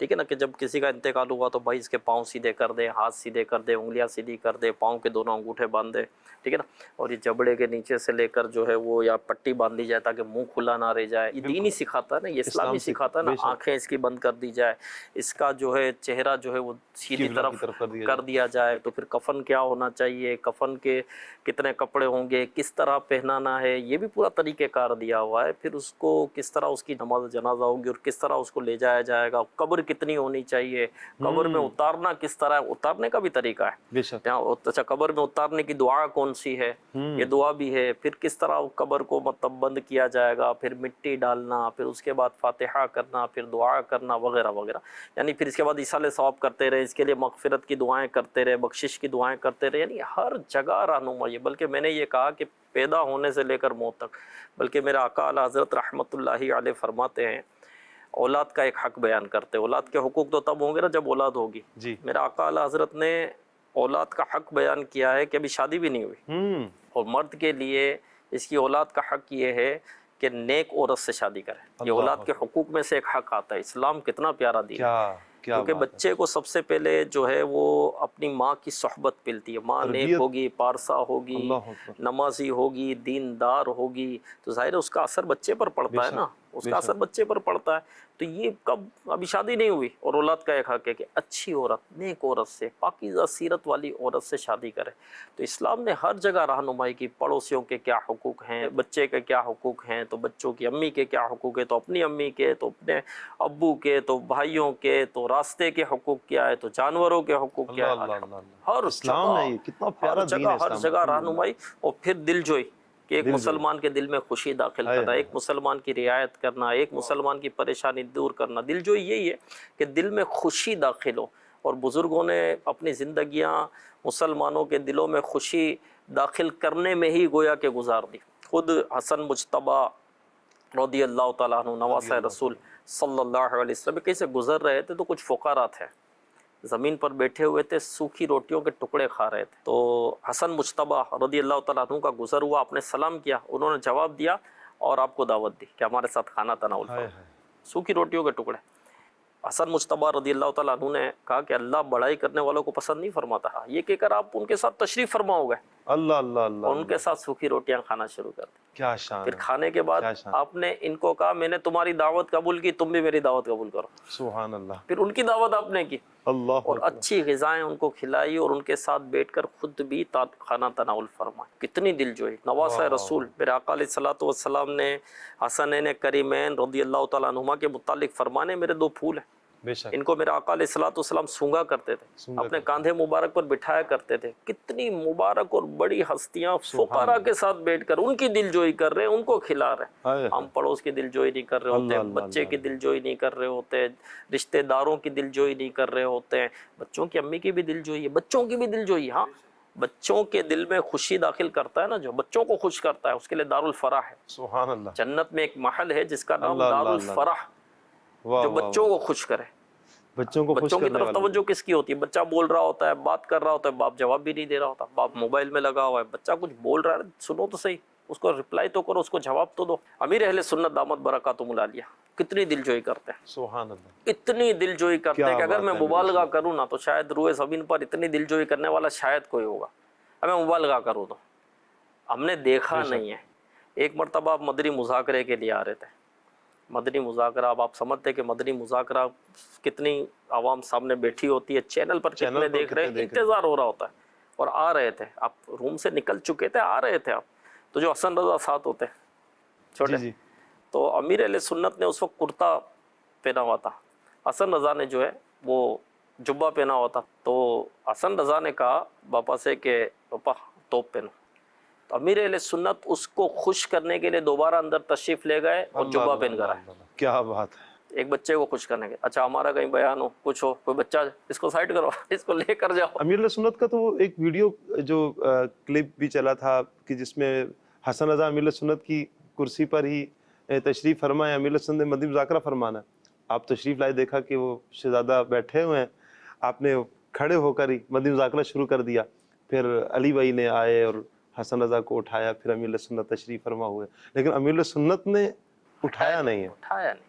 ٹھیک ہے نا, کہ جب کسی کا انتقال ہوا تو بھائی اس کے پاؤں سیدھے کر دے, ہاتھ سیدھے کر دے, انگلیاں سیدھی کر دے, پاؤں کے دونوں انگوٹھے باندھ دے, ٹھیک ہے نا, اور یہ جبڑے کے نیچے سے لے کر جو ہے وہ یا پٹی باندھ دی جائے تاکہ منہ کھلا نہ رہ جائے. یہ دین ہی سکھاتا ہے نا, یہ اسلام ہی سکھاتا ہے نا. آنکھیں اس کی بند کر دی جائے, اس کا جو ہے چہرہ جو ہے وہ سیدھی طرف کر دیا جائے. تو پھر کفن کیا ہونا چاہیے, کفن کے کتنے کپڑے ہوں گے, کس طرح پہنانا ہے, یہ بھی پورا طریقہ کار دیا ہوا ہے. پھر اس کو کس طرح اس کی نماز جنازہ ہوگی اور کس طرح اس کو لے جایا جائے گا, قبر کتنی ہونی چاہیے, قبر میں اتارنا کس طرح ہے, اتارنے کا بھی طریقہ ہے. اچھا, قبر میں اتارنے کی دعا کون سی ہے, یہ دعا بھی ہے. پھر کس طرح قبر کو مطلب بند کیا جائے گا, پھر مٹی ڈالنا, پھر اس کے بعد فاتحہ کرنا, پھر دعا کرنا وغیرہ وغیرہ. یعنی پھر اس کے بعد ایصال ثواب کرتے رہے, اس کے لیے مغفرت کی دعائیں کرتے رہے, بخشش کی دعائیں کرتے رہے. یعنی ہر جگہ رہنمائی ہے. بلکہ میں نے یہ کہا کہ پیدا ہونے سے لے کر موت تک, بلکہ میرے آقا اعلیٰ حضرت رحمۃ اللہ علیہ فرماتے ہیں, اولاد کا ایک حق بیان کرتے. اولاد کے حقوق تو تب ہوں گے نا جب اولاد ہوگی. میرے آقا اعلیٰ حضرت نے اولاد کا حق بیان کیا ہے کہ ابھی شادی بھی نہیں ہوئی, اور مرد کے لیے اس کی اولاد کا حق یہ ہے کہ نیک عورت سے شادی کرے. یہ اولاد کے حقوق میں سے ایک حق آتا ہے. اسلام کتنا پیارا دین ہے, کیونکہ بچے کو سب سے پہلے جو ہے وہ اپنی ماں کی صحبت ملتی ہے. ماں نیک ہوگی, پارسا ہوگی, نمازی ہوگی, دیندار ہوگی, تو ظاہر ہے اس کا اثر بچے پر پڑتا ہے نا, اس کا اثر بچے پر پڑتا ہے. تو یہ کب, ابھی شادی نہیں ہوئی اور اولاد کا ایک حق ہے کہ اچھی عورت, نیک عورت سے, پاکیزہ سیرت والی عورت سے شادی کرے. تو اسلام نے ہر جگہ رہنمائی کی. پڑوسیوں کے کیا حقوق ہیں, بچے کے کیا حقوق ہیں, تو بچوں کی امی کے کیا حقوق ہیں, تو اپنی امی کے, تو اپنے ابو کے, تو بھائیوں کے, تو راستے کے حقوق کیا ہے, تو جانوروں کے حقوق کیا ہے. ہر جگہ رہنمائی. اور پھر دل جوئی کہ ایک مسلمان کے دل میں خوشی داخل کرنا, ایک مسلمان کی رعایت کرنا, ایک مسلمان کی پریشانی دور کرنا. دل جوئی یہی ہے کہ دل میں خوشی داخل ہو. اور بزرگوں نے اپنی زندگیاں مسلمانوں کے دلوں میں خوشی داخل کرنے میں ہی گویا کہ گزار دی. خود حسن مجتبیٰ رضی اللہ تعالیٰ عنہ, نواسہ رسول صلی اللہ علیہ وسلم, کیسے گزر رہے تھے تو کچھ فقراء تھے, زمین پر بیٹھے ہوئے تھے, سوکھی روٹیوں کے ٹکڑے کھا رہے تھے. تو حسن مجتبیٰ رضی اللہ تعالیٰ عنہ کا گزر ہوا, آپ نے سلام کیا, انہوں نے جواب دیا اور آپ کو دعوت دی کہ ہمارے ساتھ کھانا تناول کرو. سوکھی روٹیوں کے ٹکڑے. حسن مجتبیٰ رضی اللہ تعالیٰ عنہ نے کہا کہ اللہ بڑائی کرنے والوں کو پسند نہیں فرماتا. یہ کہہ کر آپ ان کے ساتھ تشریف فرما ہو گئے, اللہ اللہ اللہ, اور ان کے ساتھ سوکھی روٹیاں کھانا شروع کر دی. کیا شان. پھر کھانے کے بعد آپ نے ان کو کہا میں نے تمہاری دعوت قبول کی, تم بھی میری دعوت قبول کرو. سبحان اللہ. پھر ان کی دعوت آپ نے کی, اللہ, اور اچھی غذائیں ان کو کھلائی, اور ان کے ساتھ بیٹھ کر خود بھی کھانا تناول فرمائے. کتنی دل جوئی. نواسہ رسول میرے آقا علیہ الصلوۃ والسلام نے حسنین کریمین رضی اللہ تعالیٰ عنہما کے متعلق فرمانے, میرے دو پھول ہیں, ان کو میرے آقا علیہ الصلوۃ والسلام سونگا کرتے تھے, اپنے کاندھے مبارک پر بٹھایا کرتے تھے. کتنی مبارک اور بڑی ہستیاں فقراء کے ساتھ بیٹھ کر ان کی دل جوئی کر رہے ہیں, ان کو کھلا رہے. ہم پڑوس کی دل جوئی نہیں کر رہے ہوتے, بچے کی دل جوئی نہیں کر رہے ہوتے, رشتہ داروں کی دل جوئی نہیں کر رہے ہوتے ہیں. بچوں کی امی کی بھی دل جوئی ہے, بچوں کی بھی دل جوئی. ہاں, بچوں کے دل میں خوشی داخل کرتا ہے نا, جو بچوں کو خوش کرتا ہے اس کے لیے دار الفرح ہے. سبحان اللہ. جنت میں ایک محل ہے جس کا نام دار الفرح, جو بچوں کو خوش کرے. بچوں کی طرف توجہ کس کی ہوتی ہے؟ بچہ بول رہا ہوتا ہے, بات کر رہا ہوتا ہے, باپ جواب بھی نہیں دے رہا ہوتا, باپ موبائل میں لگا ہوا ہے. بچہ کچھ بول رہا ہے, سنو تو صحیح, اس کو رپلائی تو کرو, اس کو جواب تو دو. امیر اہل سنت دامت برکاتہم العالیہ کتنی دل جوئی کرتے ہیں. سبحان اللہ. اتنی دل جوئی کرتے ہیں کہ اگر میں مبالغہ کروں نا تو شاید روئے زمین پر اتنی دل جوئی کرنے والا شاید کوئی ہوگا. اب میں مبالغہ کروں تو ہم نے دیکھا نہیں ہے. ایک مرتبہ آپ مدنی مذاکرے کے لیے آ رہے تھے. مدنی مذاکرہ, اب آپ سمجھتے کہ مدنی مذاکرہ کتنی عوام سامنے بیٹھی ہوتی ہے, چینل پر کتنے دیکھ رہے ہیں, انتظار ہو رہا ہوتا ہے. اور آ رہے تھے, آپ روم سے نکل چکے تھے, آ رہے تھے آپ, تو جو حسن رضا ساتھ ہوتے چھوٹے, تو امیر اہل سنت نے اس وقت کرتا پہنا ہوا تھا, حسن رضا نے جو ہے وہ جبہ پہنا ہوا تھا. تو حسن رضا نے کہا باپا سے کہ پاپا توپ پہنو. تو امیر اہل سنت اس کو خوش کرنے کے لیے دوبارہ اندر تشریف لے گئے اور جبہ پہن کر آئے. کیا بات ہے. ایک بچے کو خوش کرنے کے. اچھا ہمارا کہیں بیان ہو, کچھ ہو, کوئی بچہ, اس کو سائڈ کرو, اس کو لے کر جاؤ. امیر علیہ سنت کا تو ایک ویڈیو جو کلپ بھی چلا تھا کہ جس میں حسن رضا امیر علیہ سنت کی کرسی پر ہی تشریف فرمائے, امیر علیہ سنت نے مدنی مذاکرہ فرمانا. آپ تشریف لائے, دیکھا کہ وہ شہزادہ بیٹھے ہوئے ہیں, آپ نے کھڑے ہو کر ہی مدنی مذاکرہ شروع کر دیا. پھر علی بھائی نے آئے اور حسن رضا کو اٹھایا, پھر امیر علیہ سنت تشریف فرما ہوئے. لیکن امیر علیہ سنت نے اٹھایا نہیں ہے. اٹھایا نہیں.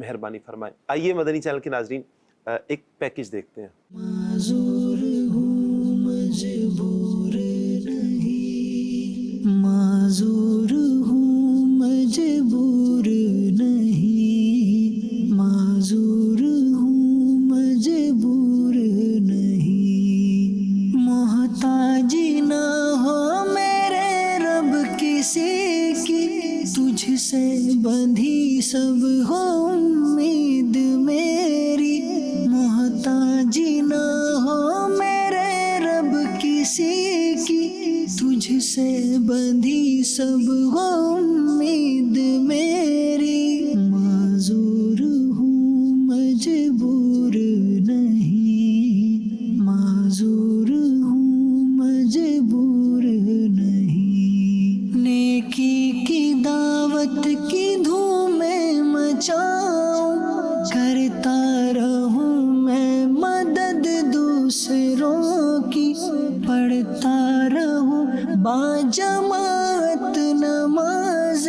مہربانی فرمائیں۔ آئیے مدنی چینل کے ناظرین ایک پیکج دیکھتے ہیں۔ معذور ہوں مجبور نہیں، معذور ہوں مجبور نہیں، معذور ہوں مجبور نہیں، محتاجی نہ ہو میرے رب کسی کی، تجھ سے بندھی سب ہو امید میری، محتاجی نہ ہو میرے رب کسی کی، تجھ سے بندھی سب ہو امید میری، معذور ہوں مجبور نہیں، معذور ہوں مجبور نہیں، نیکی کی دعوت کی دھوم مچاؤں، کرتا رہوں میں مدد دوسروں کی، پڑھتا رہوں باجماعت نماز،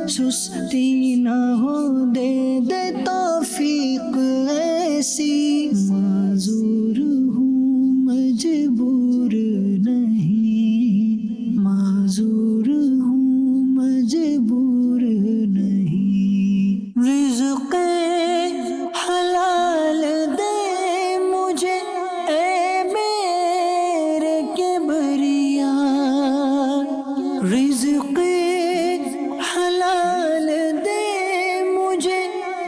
سستی نہ ہو دے دے توفیق ایسی، معذور ہوں مجبور نہیں، معذور ہوں مجبور نہیں، رزق حلال دے مجھے اے میرے کبریا، رزق حلال دے مجھے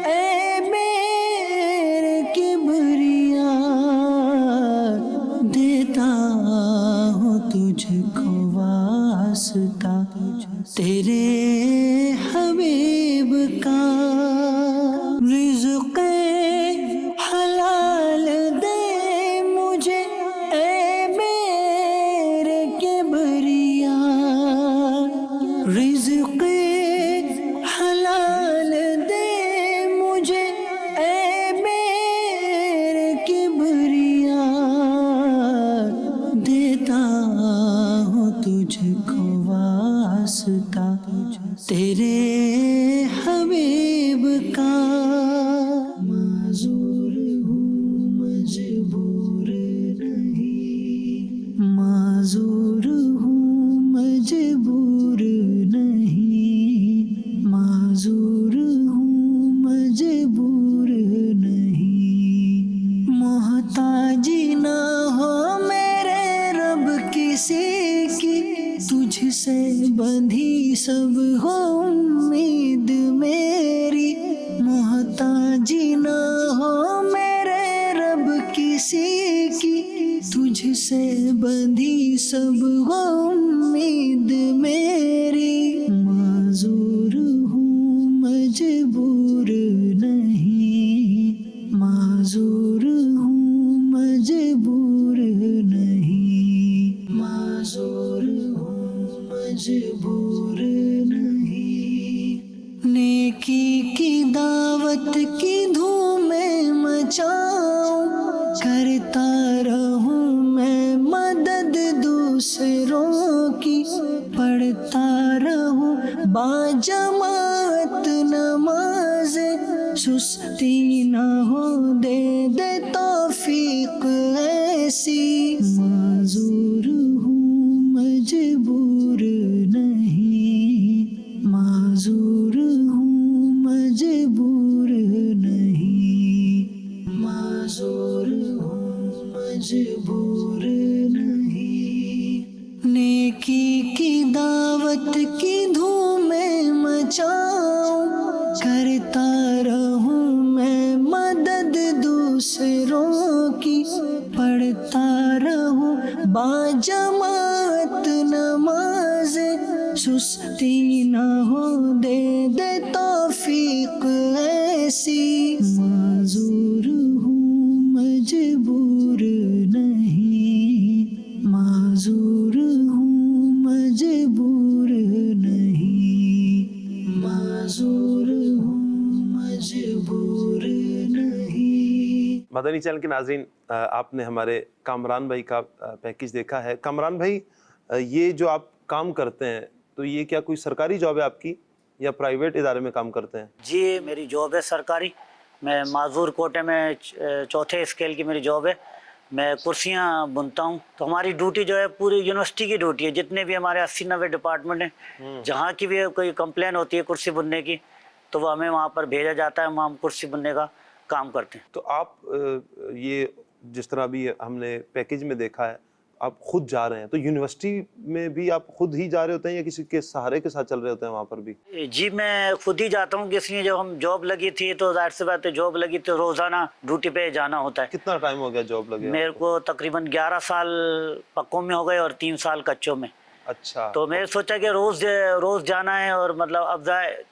اے میرے کبریا، دیتا ہوں تجھ کو واسطہ تیرے حبیب کا، رزق حلال دے مجھے اے میرے کبریا، رزق حلال دے مجھے اے میرے کبریا، دیتا ہوں تجھ کو واسطہ تیرے حبیب کا، معذور ہوں مجبور نہیں، معذور ہوں مجبور نہیں، معذور ہوں مجبور نہیں، محتاجی نہ ہو میرے رب کسی کی، تجھ سے بندھی سب ہو امید میری، محتاجی نہ ہو میرے رب کسی کی، تجھ سے بندھی سب ہو امید میری، معذور ہوں مجبور نہیں، معذور ہوں مجبور نہیں، معذور ہوں مجبور نہیں، نیکی کی دعوت کی دھوم مچاؤں، کرتا رہوں میں مدد دوسروں کی، پڑھتا رہوں باجماعت نماز، سستی نہ ہو دے دے توفیق ایسی، معذور ہوں مجبور نہیں، معذور ہوں مجبور نہیں، معذور ہوں مجبور نہیں، نیکی کی دعوت کی دھوم مچاؤں، کرتا رہوں میں مدد دوسروں کی، پڑھتا رہوں باجماعت نماز، سستی نہ ہو دے دے توفیق ایسی، معذور ہوں مجبور نہیں، معذور ہوں مجبور نہیں، معذور ہوں مجبور نہیں۔ مدنی چینل کے ناظرین، آپ نے ہمارے کامران بھائی کا پیکج دیکھا ہے۔ کامران بھائی، یہ جو آپ کام کرتے ہیں تو یہ کیا کوئی سرکاری جاب ہے آپ کی؟ یا پرائیویٹ ادارے میں کام کرتے ہیں؟ جی میری جاب ہے سرکاری، میں معذور کوٹے میں 4تھے اسکیل کی میری جاب ہے، میں کرسیاں بنتا ہوں۔ تو ہماری ڈیوٹی جو ہے پوری یونیورسٹی کی ڈیوٹی ہے، جتنے بھی ہمارے 80-90 ڈپارٹمنٹ ہیں، جہاں کی بھی کوئی کمپلین ہوتی ہے کرسی بننے کی تو وہ ہمیں وہاں پر بھیجا جاتا ہے، وہاں ہم کرسی بننے کا کام کرتے ہیں۔ تو آپ یہ جس طرح بھی ہم نے پیکیج میں دیکھا ہے آپ خود جا رہے ہیں، تو یونیورسٹی میں بھی آپ خود ہی جا رہے ہوتے ہیں یا کسی کے سہارے کے ساتھ چل رہے ہوتے ہیں وہاں پر بھی؟ جی میں خود ہی جاتا ہوں، اس لیے جب ہم جاب لگی تھی تو ظاہر سی بات ہے جاب لگی تو روزانہ ڈیوٹی پہ جانا ہوتا ہے۔ کتنا ٹائم ہو گیا جاب لگے؟ میرے کو تقریباً 11 سال پکوں میں ہو گئے اور 3 سال کچوں میں۔ اچھا، تو میں نے سوچا کہ روز جانا ہے، اور مطلب اب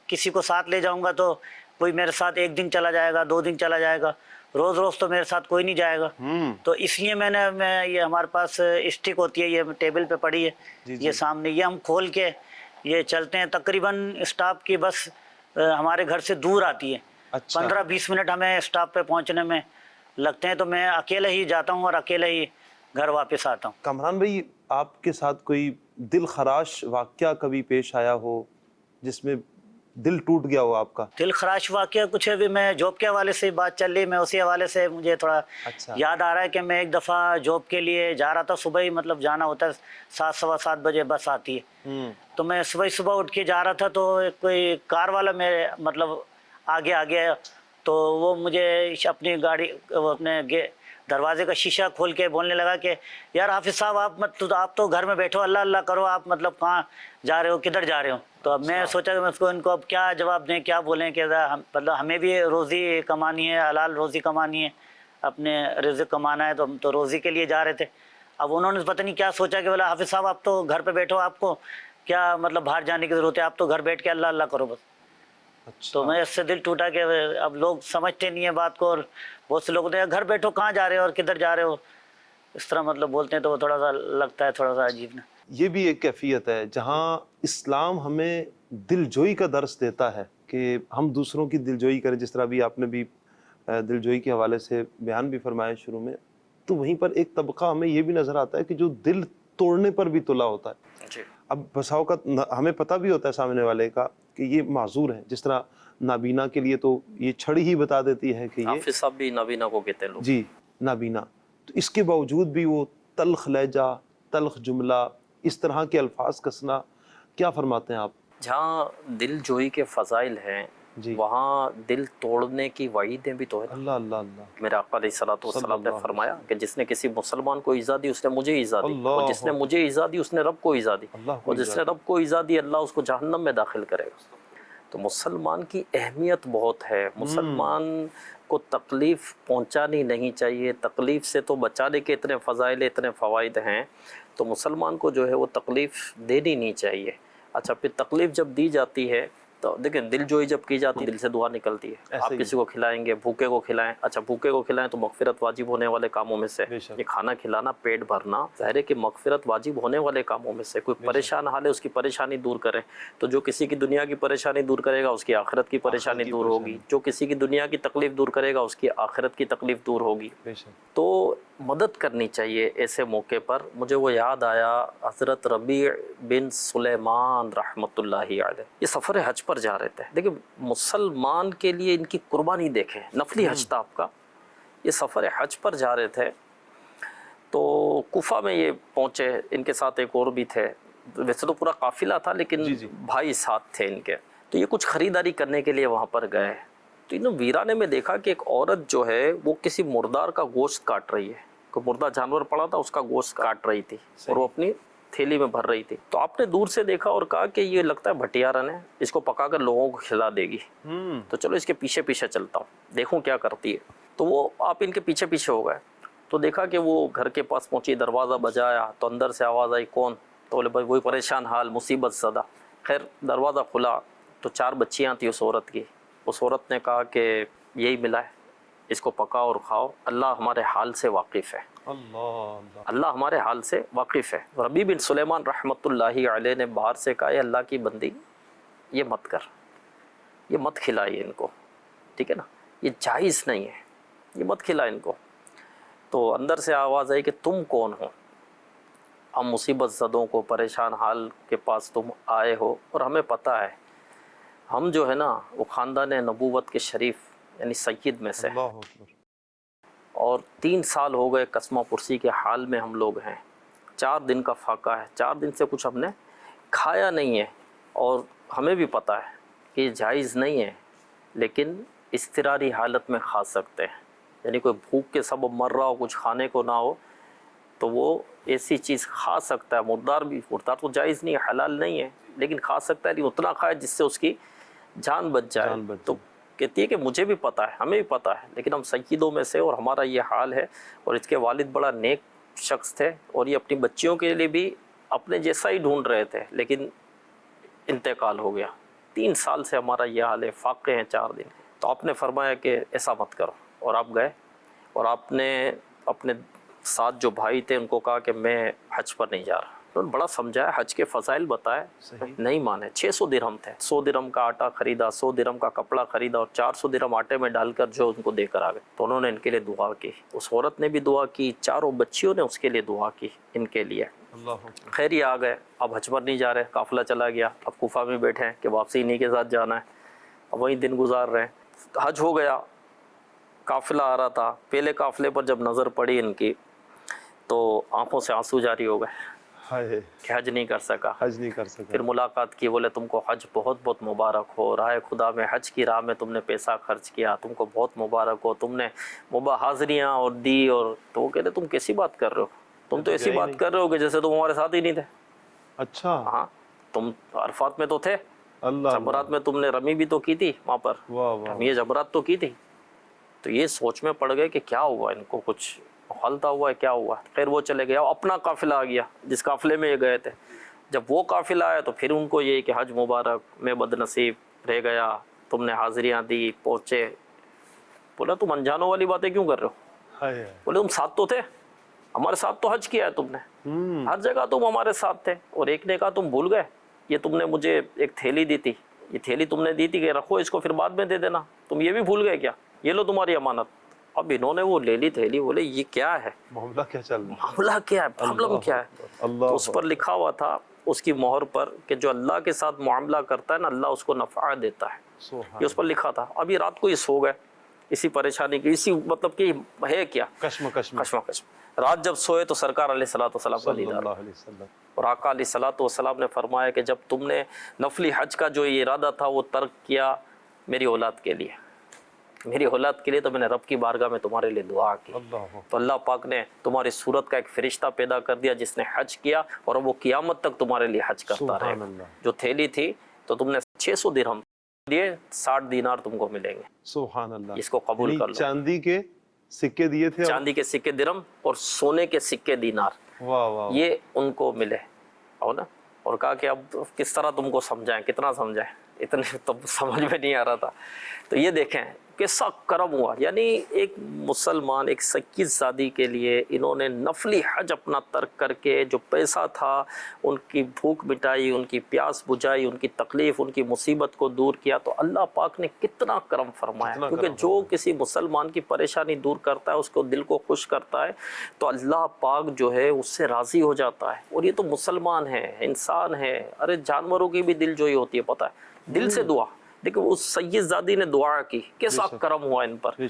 کسی کو ساتھ لے جاؤں گا تو کوئی میرے ساتھ 1 دن چلا جائے گا، 2 دن چلا جائے گا، روز تو میرے ساتھ کوئی نہیں جائے گا۔ تو اس لیے میں یہ ہمارے پاس اسٹک ہوتی ہے، یہ ٹیبل پہ پڑی ہے، یہ سامنے، یہ ہم کھول کے یہ چلتے ہیں۔ تقریباً اسٹاف کی بس ہمارے گھر سے دور آتی ہے، 15-20 منٹ ہمیں اسٹاف پہ پہنچنے میں لگتے ہیں، تو میں اکیلے ہی جاتا ہوں اور اکیلے ہی گھر واپس آتا ہوں۔ کامران بھائی آپ کے ساتھ کوئی دل خراش واقعہ کبھی پیش آیا ہو جس میں دل ٹوٹ گیا ہو آپ کا؟ دل خراش واقعہ کچھ ہے، بھی میں جاب کے حوالے سے بات چل رہی، میں اسی حوالے سے مجھے تھوڑا یاد آ رہا ہے کہ میں ایک دفعہ جاب کے لیے جا رہا تھا، صبح ہی مطلب جانا ہوتا ہے، 7 سوا 7 بجے بس آتی ہے، تو میں صبح اٹھ کے جا رہا تھا، تو کوئی کار والا میرے مطلب آگے آ گیا، تو وہ مجھے اپنی گاڑی اپنے دروازے کا شیشہ کھول کے بولنے لگا کہ یار حافظ صاحب آپ تو گھر میں بیٹھو، اللہ اللہ کرو، آپ مطلب کہاں جا رہے ہو، کدھر جا رہے ہو؟ تو اب میں سوچا کہ میں ان کو اب کیا جواب دیں، کیا بولیں، کہ مطلب ہمیں بھی روزی کمانی ہے، حلال روزی کمانی ہے، اپنے رزق کمانا ہے، تو ہم تو روزی کے لیے جا رہے تھے۔ اب انہوں نے پتہ نہیں کیا سوچا کہ بولا حافظ صاحب آپ تو گھر پہ بیٹھو، آپ کو کیا مطلب باہر جانے کی ضرورت ہے، آپ تو گھر بیٹھ کے اللہ اللہ کرو بس۔ تو میں اس سے دل ٹوٹا کہ اب لوگ سمجھتے نہیں ہیں بات کو، اور بہت سے لوگ ہوتے ہیں گھر بیٹھو کہاں جا رہے ہو اور کدھر جا رہے ہو، اس طرح مطلب بولتے ہیں، تو وہ تھوڑا سا لگتا ہے تھوڑا سا عجیب نا۔ یہ بھی ایک کیفیت ہے جہاں اسلام ہمیں دل جوئی کا درس دیتا ہے کہ ہم دوسروں کی دل جوئی کریں، جس طرح بھی آپ نے بھی دل جوئی کے حوالے سے بیان بھی فرمایا شروع میں، تو وہیں پر ایک طبقہ ہمیں یہ بھی نظر آتا ہے کہ جو دل توڑنے پر بھی تلا ہوتا ہے۔ اب بسا اوقات ہمیں پتہ بھی ہوتا ہے سامنے والے کا کہ یہ معذور ہے، جس طرح نابینا کے لیے تو یہ چھڑی ہی بتا دیتی ہے کہ یہ حافظ صاحب بھی نابینا کو کہتے ہیں لوگ، جی نابینا، تو اس کے باوجود بھی وہ تلخ لہجہ، تلخ جملہ، اس طرح کے الفاظ کسنا، کیا فرماتے ہیں آپ؟ جہاں دل جوئی کے فضائل ہیں وہاں دل توڑنے کی وعیدیں بھی تو ہیں۔ اللہ اللہ اللہ، میرے آقا علیہ الصلوۃ والسلام نے فرمایا کہ جس نے کسی مسلمان کو ایذا دی اس نے مجھے ایذا دی، اور جس نے مجھے ایذا دی اس نے رب کو ایذا دی، اور جس نے رب کو ایذا دی اللہ اس کو جہنم میں داخل کرے گا۔ تو مسلمان کی اہمیت بہت ہے، مسلمان کو تکلیف پہنچانی نہیں چاہیے، تکلیف سے تو بچانے کے اتنے فضائل اتنے فوائد ہیں، تو مسلمان کو جو ہے وہ تکلیف دینی نہیں چاہیے۔ اچھا پھر تکلیف جب دی جاتی ہے تو دیکھیں دل جوئی جب کی جاتی ہے دل سے دعا نکلتی ہے، آپ کسی کو کھلائیں گے، بھوکے کو کھلائیں، اچھا بھوکے کو کھلائیں تو مغفرت واجب ہونے والے کاموں میں سے یہ کھانا کھلانا، پیٹ بھرنا، ظاہر ہے کہ مغفرت واجب ہونے والے کاموں میں سے۔ کوئی پریشان حال ہے اس کی پریشانی دور کریں، تو جو کسی کی دنیا کی پریشانی دور کرے گا اس کی آخرت کی پریشانی دور ہوگی، جو کسی کی دنیا کی تکلیف دور کرے گا اس کی آخرت کی تکلیف دور ہوگی۔ تو مدد کرنی چاہیے ایسے موقع پر۔ مجھے وہ یاد آیا حضرت ربیع بن سلیمان رحمۃ اللہ علیہ، یہ سفر حج پر جا رہے تھے۔ دیکھیں مسلمان کے لیے ان کی قربانی دیکھیں، نفلی حج تھا آپ کا، یہ سفر حج پر جا رہے تھے، تو کوفہ میں یہ پہنچے، ان کے ساتھ ایک اور بھی تھے، ویسے تو پورا قافلہ تھا لیکن بھائی ساتھ تھے ان کے، تو یہ کچھ خریداری کرنے کے لیے وہاں پر گئے، تو انہوں ویرانے میں دیکھا کہ ایک عورت جو ہے وہ کسی مردار کا گوشت کاٹ رہی ہے، کوئی مردہ جانور پڑا تھا اس کا گوشت کاٹ رہی تھی اور وہ اپنی تھیلی میں بھر رہی تھی۔ تو آپ نے دور سے دیکھا اور کہا کہ یہ لگتا ہے بھٹیارن ہے، اس کو پکا کر لوگوں کو کھلا دے گی، تو چلو اس کے پیچھے پیچھے چلتا ہوں دیکھوں کیا کرتی ہے۔ تو وہ آپ ان کے پیچھے پیچھے ہو گئے، تو دیکھا کہ وہ گھر کے پاس پہنچی، دروازہ بجایا تو اندر سے آواز آئی کون؟ تو بولے بھائی وہی پریشان حال مصیبت زدہ۔ خیر دروازہ کھلا تو 4 بچیاں تھیں اس عورت کی، اس عورت نے کہا کہ یہی ملا ہے، اس کو پکاؤ اور کھاؤ، اللہ ہمارے حال سے واقف ہے، اللہ ہمارے حال سے واقف ہے۔ ربیع بن سلیمان رحمۃ اللہ علیہ نے باہر سے کہا اللہ کی بندی یہ مت کر، یہ مت کھلائیے ان کو، ٹھیک ہے نا، یہ جائز نہیں ہے، یہ مت کھلا ان کو۔ تو اندر سے آواز آئی کہ تم کون ہو؟ ہم مصیبت زدوں کو پریشان حال کے پاس تم آئے ہو اور ہمیں پتہ ہے ہم جو ہے نا وہ خاندان نبوت کے شریف یعنی سید میں سے، اللہ اکبر. اور 3 سال ہو گئے قسمہ پرسی کے حال میں ہم لوگ ہیں. 4 دن کا فاقہ ہے، 4 دن سے کچھ ہم نے کھایا نہیں ہے، اور ہمیں بھی پتہ ہے کہ یہ جائز نہیں ہے، لیکن اضطراری حالت میں کھا سکتے ہیں. یعنی کوئی بھوک کے سبب مر رہا ہو، کچھ کھانے کو نہ ہو، تو وہ ایسی چیز کھا سکتا ہے. مردار تو جائز نہیں ہے، حلال نہیں ہے، لیکن کھا سکتا ہے، اتنا کھائے جس سے اس کی جان بچ جائے. تو کہتی ہے کہ مجھے بھی پتہ ہے، ہمیں بھی پتہ ہے، لیکن ہم سیدوں میں سے اور ہمارا یہ حال ہے. اور اس کے والد بڑا نیک شخص تھے، اور یہ اپنی بچیوں کے لیے بھی اپنے جیسا ہی ڈھونڈ رہے تھے، لیکن انتقال ہو گیا. 3 سال سے ہمارا یہ حال ہے، فاقے ہیں 4 دن. تو آپ نے فرمایا کہ ایسا مت کرو، اور آپ گئے، اور آپ نے اپنے ساتھ جو بھائی تھے ان کو کہا کہ میں حج پر نہیں جا رہا. انہوں نے بڑا سمجھایا، حج کے فضائل بتائے، نہیں مانے. 600 درہم تھے، 100 درہم کا آٹا خریدا، 100 درہم کا کپڑا خریدا، اور 400 درہم آٹے میں ڈال کر جو ان کو دے کر آ گئے. تو انہوں نے ان کے لیے دعا کی، اس عورت نے بھی دعا کی، 4 بچیوں نے اس کے لیے دعا کی ان کے لیے. خیر یہ آ گئے، اب حج پر نہیں جا رہے، قافلہ چلا گیا. اب کوفہ میں بیٹھے ہیں کہ واپسی انہی کے ساتھ جانا ہے، اب وہیں دن گزار رہے ہیں. حج ہو گیا، قافلہ آ رہا تھا. پہلے قافلے پر جب نظر پڑی ان کی تو آنکھوں سے آنسو جاری ہو گئے کہ حج نہیں کر سکا. پھر ملاقات کی، بولے تم کو حج بہت بہت مبارک ہو، راہ خدا میں حج کی راہ میں تم نے پیسہ خرچ کیا، تم کو بہت مبارک ہو، تم نے حاضریاں اور دی. اور تو وہ کہتے تم کیسی بات کر رہے ہو، تم تو ایسی بات کر رہے ہو کہ جیسے تم ہمارے ساتھ ہی نہیں تھے. اچھا ہاں تم عرفات میں تو تھے، جمرات میں تم نے رمی بھی تو کی تھی وہاں پر، یہ جمرات تو کی تھی. تو یہ سوچ میں پڑ گئے کہ کیا ہوا، ان کو کچھ غلطہ ہوا ہے، کیا ہوا. خیر وہ چلے گیا، اپنا قافلہ آ گیا جس قافلے میں یہ گئے تھے. جب وہ قافلہ آیا تو پھر ان کو یہ کہ حج مبارک، میں بد نصیب رہ گیا، تم نے حاضریاں دی، پہنچے. بولا تم انجانوں والی باتیں کیوں کر رہے ہو؟ بولے تم ساتھ تو تھے، ہمارے ساتھ تو حج کیا ہے تم نے، ہر جگہ تم ہمارے ساتھ تھے. اور ایک نے کہا تم بھول گئے، یہ تم نے مجھے ایک تھیلی دی تھی، یہ تھیلی تم نے دی تھی کہ رکھو اس کو پھر بعد میں دے دینا، تم یہ بھی بھول گئے کیا؟ یہ لو تمہاری امانت. اب انہوں نے وہ لے لی تھیلی، بولے یہ کیا ہے، معاملہ کیا چل رہا ہے، معاملہ کیا ہے، پرابلم کیا ہے. تو اس پر لکھا ہوا تھا اس کی مہر پر کہ جو اللہ کے ساتھ معاملہ کرتا ہے نا اللہ اس کو نفع دیتا ہے. یہ اس پر لکھا تھا. اب یہ رات کو یہ سو گئے اسی پریشانی کی، اسی مطلب کہ ہے کیا کشمکش. رات جب سوئے تو سرکار علیہ الصلوۃ والسلام کا دیدار، اور آقا علیہ الصلوۃ والسلام نے فرمایا کہ جب تم نے نفلی حج کا جو ارادہ تھا وہ ترک کیا میری اولاد کے لیے، میری اولاد کے لیے، تو میں نے رب کی بارگاہ میں تمہارے لیے دعا کی. تو اللہ پاک نے تمہاری صورت کا ایک فرشتہ پیدا کر دیا جس نے حج کیا، اور وہ قیامت تک تمہارے لیے حج کرتا رہے گا. جو تھیلی تھی تو تم نے 600 درہم دیے، 60 دینار تم کو ملیں گے. سبحان اللہ. اس کو قبول کر لو. چاندی کے سکے دیے تھے، چاندی کے سکے درہم اور سونے کے سکے دینار، یہ ان کو ملے. اور نا، اور کہا کہ اب کس طرح تم کو سمجھائیں، کتنا سمجھائیں، اتنے تو سمجھ میں نہیں آ رہا تھا. تو یہ دیکھیں کیسا کرم ہوا. یعنی ایک مسلمان، ایک سید زادی کے لیے انہوں نے نفلی حج اپنا ترک کر کے جو پیسہ تھا ان کی بھوک مٹائی، ان کی پیاس بجھائی، ان کی تکلیف، ان کی مصیبت کو دور کیا. تو اللہ پاک نے کتنا کرم فرمایا، کیونکہ جو کسی مسلمان کی پریشانی دور کرتا ہے، اس کو دل کو خوش کرتا ہے، تو اللہ پاک جو ہے اس سے راضی ہو جاتا ہے. اور یہ تو مسلمان ہے، انسان ہے. ارے جانوروں کی بھی دل جوئی ہوتی ہے، پتہ ہے، دل سے دعا. دیکھو اس سید زادی نے دعا کی، کیسا کرم ہوا ان پر.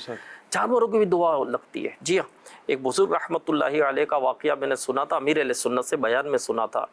جانوروں کی بھی دعا لگتی ہے. جی ہاں، ایک بزرگ رحمۃ اللہ علیہ کا واقعہ میں نے سنا تھا، امیر علیہ سنت سے بیان میں سنا تھا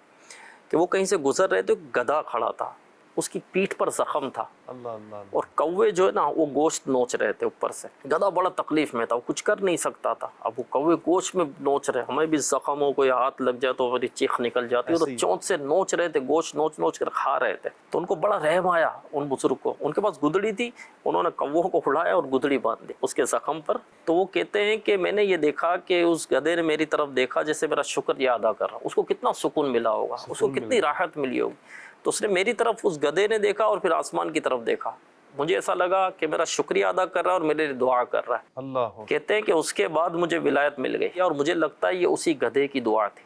کہ وہ کہیں سے گزر رہے تھے، گدھا کھڑا تھا، اس کی پیٹھ پر زخم تھا، اور کوے جو ہے نا وہ گوشت نوچ رہے تھے اوپر سے. گدھا بڑا تکلیف میں تھا، وہ کچھ کر نہیں سکتا تھا. اب وہ کوے گوشت میں نوچ رہے، ہمیں بھی زخم ہو، کوئی ہاتھ لگ جائے تو میری چیخ نکل جاتی ہے، تو چونچ سے نوچ رہے تھے، گوشت نوچ نوچ کر کھا رہے تھے. تو ان کو بڑا رحم آیا ان بزرگ کو. ان کے پاس گدڑی تھی، انہوں نے کووں کو اڑایا اور گدڑی باندھ دی اس کے زخم پر. تو وہ کہتے ہیں کہ میں نے یہ دیکھا کہ اس گدھے نے میری طرف دیکھا جیسے میرا شکر یہ ادا کر رہا. اس کو کتنا سکون ملا ہوگا، اس کو کتنی راحت ملی ہوگی. تو اس نے میری طرف، اس گدھے نے دیکھا اور پھر آسمان کی طرف دیکھا. مجھے ایسا لگا کہ میرا شکریہ ادا کر رہا ہے اور میرے لیے دعا کر رہا ہے. اللہ. کہتے ہیں کہ اس کے بعد مجھے ولایت مل گئی، اور مجھے لگتا ہے یہ اسی گدھے کی دعا تھی.